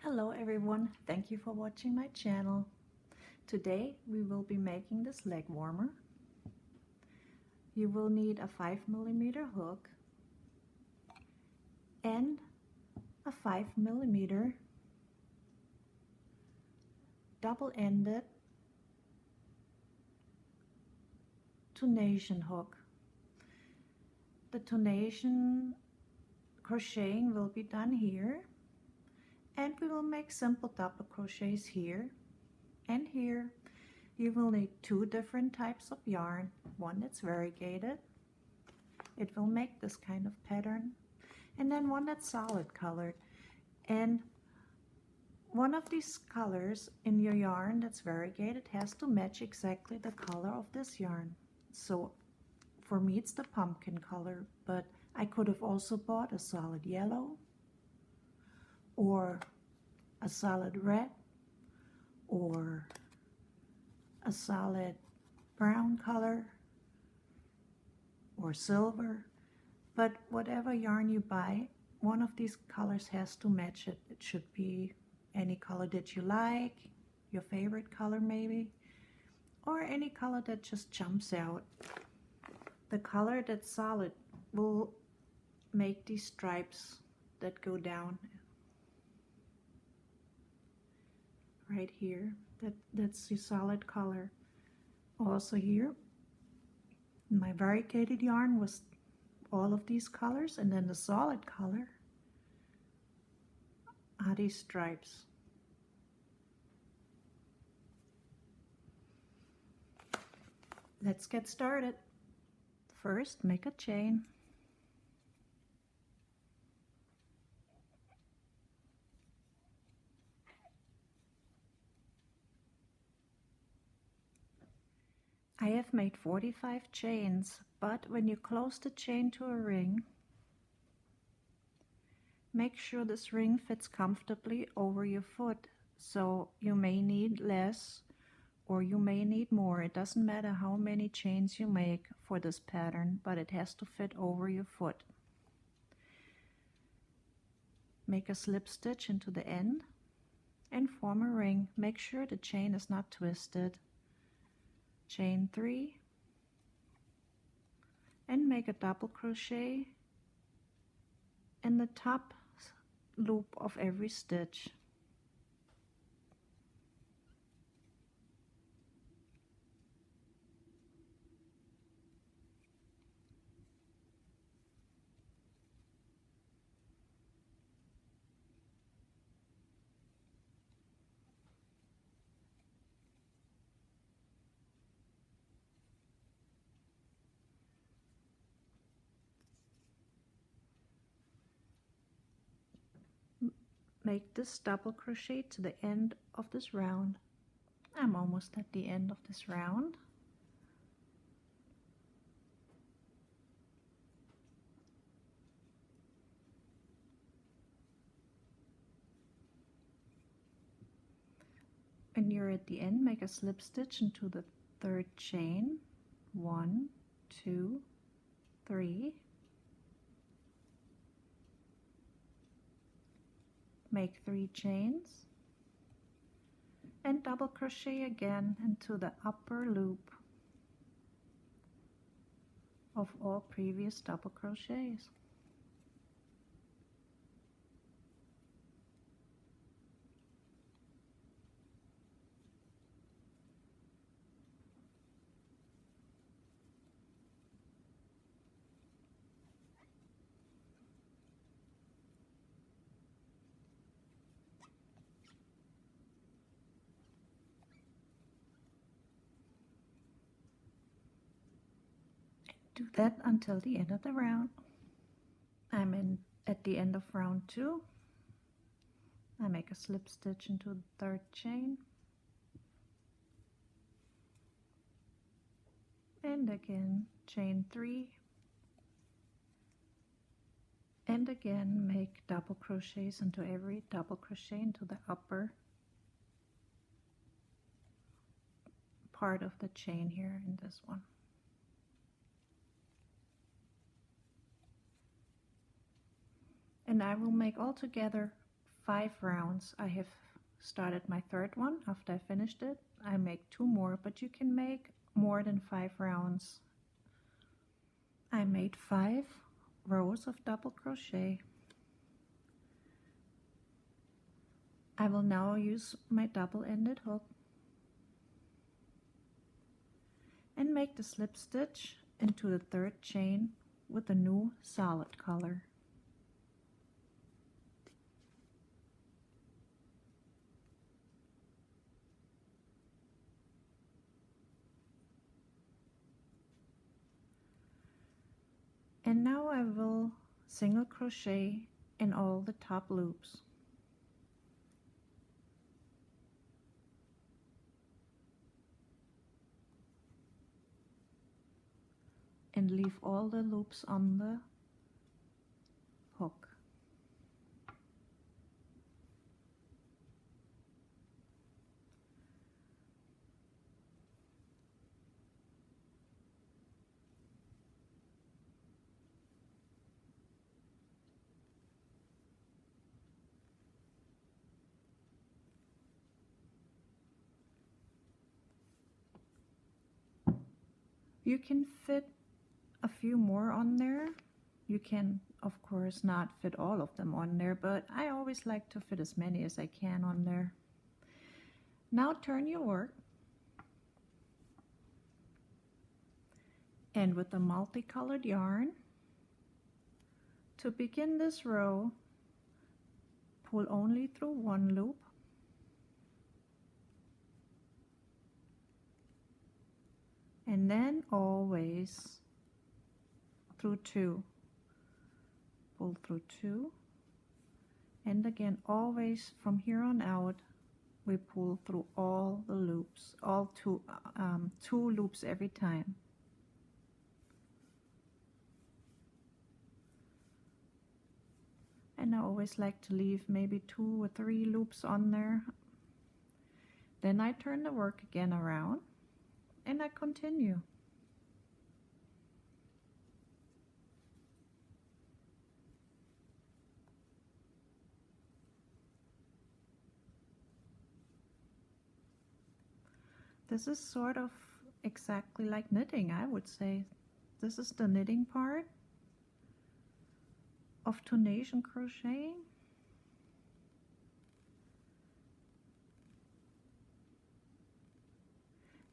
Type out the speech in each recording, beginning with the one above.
Hello everyone, thank you for watching my channel. Today we will be making this leg warmer. You will need a 5mm hook and a 5mm double-ended Tunisian hook. The Tunisian crocheting will be done here, and we will make simple double crochets here and here. You will need two different types of yarn, one that's variegated, it will make this kind of pattern, and then one that's solid colored. And one of these colors in your yarn that's variegated has to match exactly the color of this yarn. So for me it's the pumpkin color, but I could have also bought a solid yellow or a solid red or a solid brown color or silver, but whatever yarn you buy, one of these colors has to match it. It should be any color that you like, your favorite color maybe, or any color that just jumps out. The color that's solid will make these stripes that go down right here. That's the solid color. Also here, my variegated yarn was all of these colors, and then the solid color are these stripes. Let's get started. First, make a chain. I have made 45 chains, but when you close the chain to a ring, make sure this ring fits comfortably over your foot. So you may need less or you may need more. It doesn't matter how many chains you make for this pattern, but it has to fit over your foot. Make a slip stitch into the end and form a ring. Make sure the chain is not twisted. Chain 3 and make a double crochet in the top loop of every stitch. Make this double crochet to the end of this round. I'm almost at the end of this round. When you're at the end, make a slip stitch into the third chain. 1, 2, 3. Make 3 chains and double crochet again into the upper loop of all previous double crochets. Do that until the end of the round. I'm at the end of round 2. I make a slip stitch into the third chain and again chain 3 and again make double crochets into every double crochet into the upper part of the chain here in this one. And I will make altogether 5 rounds. I have started my third one. After I finished it, I make 2 more, but you can make more than 5 rounds. I made 5 rows of double crochet. I will now use my double-ended hook and make the slip stitch into the third chain with a new solid color. And now I will single crochet in all the top loops. And leave all the loops on the hook. You can fit a few more on there. You can, of course, not fit all of them on there, but I always like to fit as many as I can on there. Now turn your work, and with a multicolored yarn, to begin this row, pull only through 1 loop, and then always through 2. Pull through 2, and again always from here on out we pull through all the loops, all 2 loops every time. And I always like to leave maybe 2 or 3 loops on there. Then I turn the work again around and I continue. This is sort of exactly like knitting, I would say. This is the knitting part of Tunisian crocheting.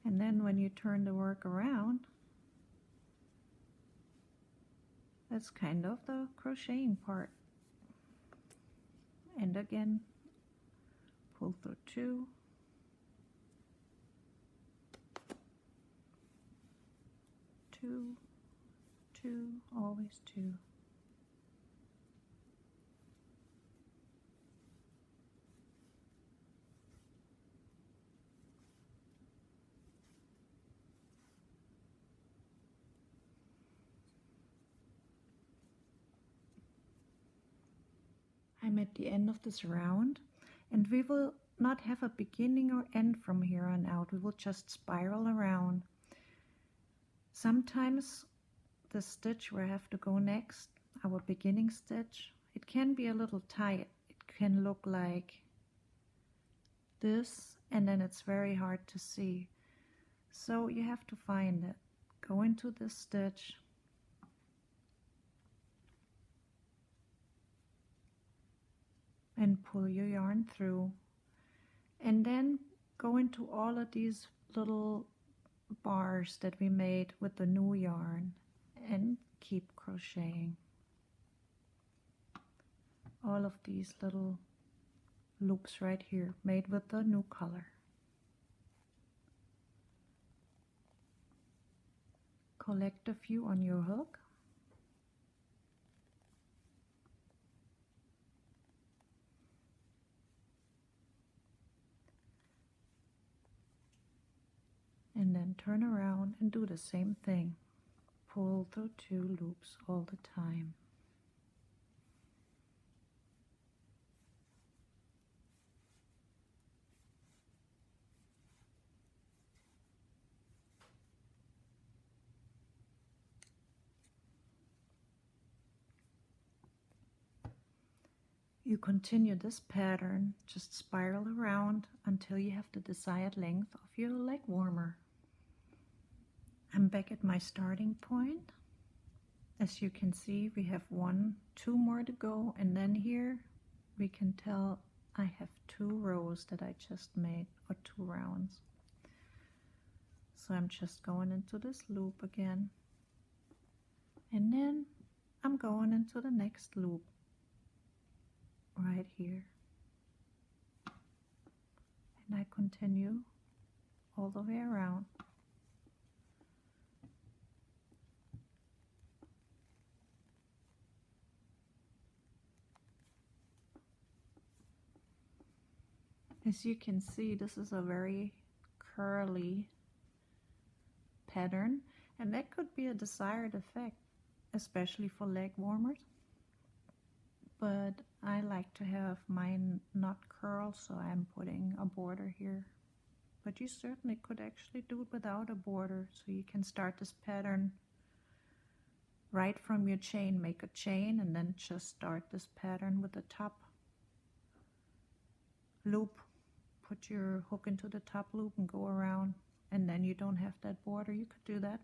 And then when you turn the work around, that's kind of the crocheting part. And again, pull through 2. 2, 2, always 2. I'm at the end of this round, and we will not have a beginning or end from here on out. We will just spiral around. Sometimes the stitch where I have to go next, our beginning stitch, it can be a little tight. It can look like this, and then it's very hard to see. So you have to find it. Go into this stitch, and pull your yarn through, and then go into all of these little bars that we made with the new yarn and keep crocheting. All of these little loops right here made with the new color. Collect a few on your hook. And then turn around and do the same thing. Pull through 2 loops all the time. You continue this pattern, just spiral around until you have the desired length of your leg warmer. I'm back at my starting point. As you can see, we have 2 more to go, and then here we can tell I have 2 rows that I just made, or 2 rounds. So I'm just going into this loop again, and then I'm going into the next loop right here, and I continue all the way around. As you can see, this is a very curly pattern, and that could be a desired effect, especially for leg warmers. But I like to have mine not curl, so I'm putting a border here. But you certainly could actually do it without a border, so you can start this pattern right from your chain. Make a chain and then just start this pattern with the top loop. Put your hook into the top loop and go around, and then you don't have that border. You could do that.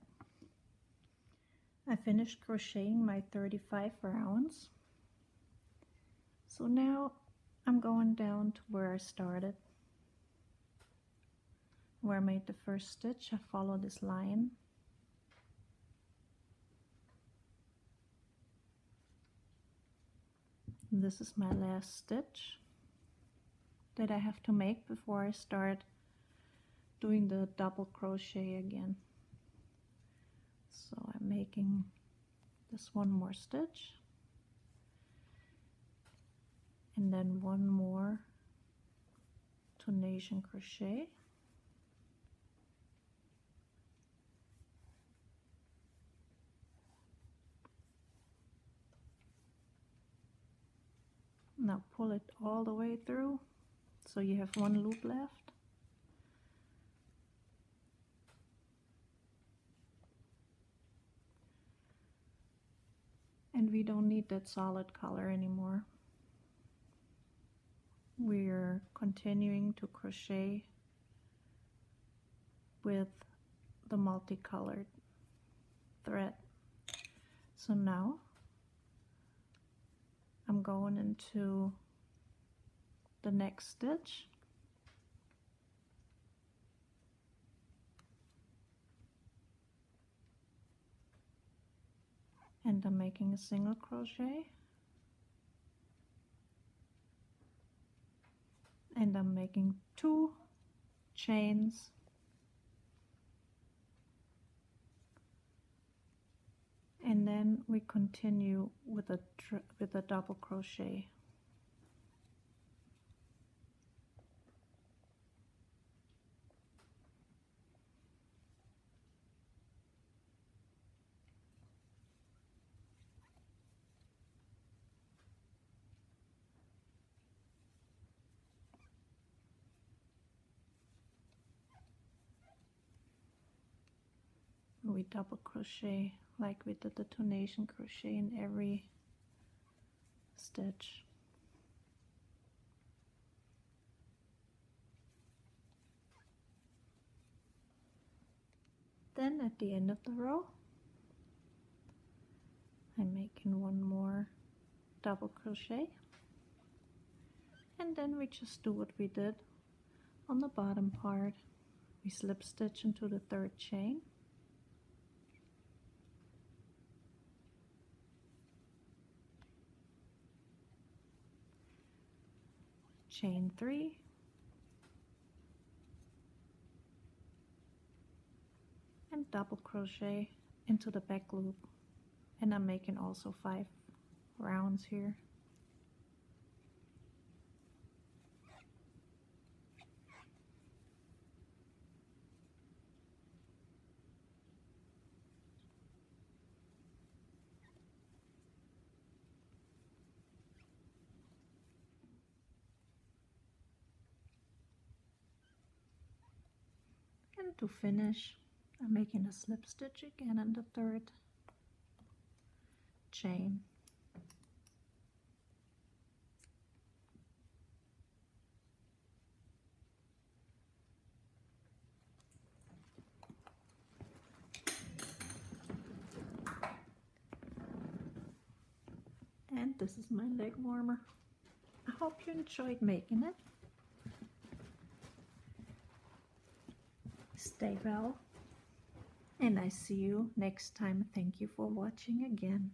I finished crocheting my 35 rounds. So now I'm going down to where I started, where I made the first stitch. I follow this line. And this is my last stitch that I have to make before I start doing the double crochet again. So I'm making this 1 more stitch, and then 1 more Tunisian crochet, now pull it all the way through so you have 1 loop left. And we don't need that solid color anymore. We're continuing to crochet with the multicolored thread. So now I'm going into the next stitch, and I'm making a single crochet, and I'm making 2 chains, and then we continue with a double crochet. We double crochet like we did the Tunisian crochet in every stitch. Then at the end of the row, I'm making 1 more double crochet, and then we just do what we did on the bottom part. We slip stitch into the 3rd chain, chain 3, and double crochet into the back loop, and I'm making also 5 rounds here. And to finish, I'm making a slip stitch again in the 3rd chain, This is my leg warmer. I hope you enjoyed making it. Stay well, and I see you next time. Thank you for watching again.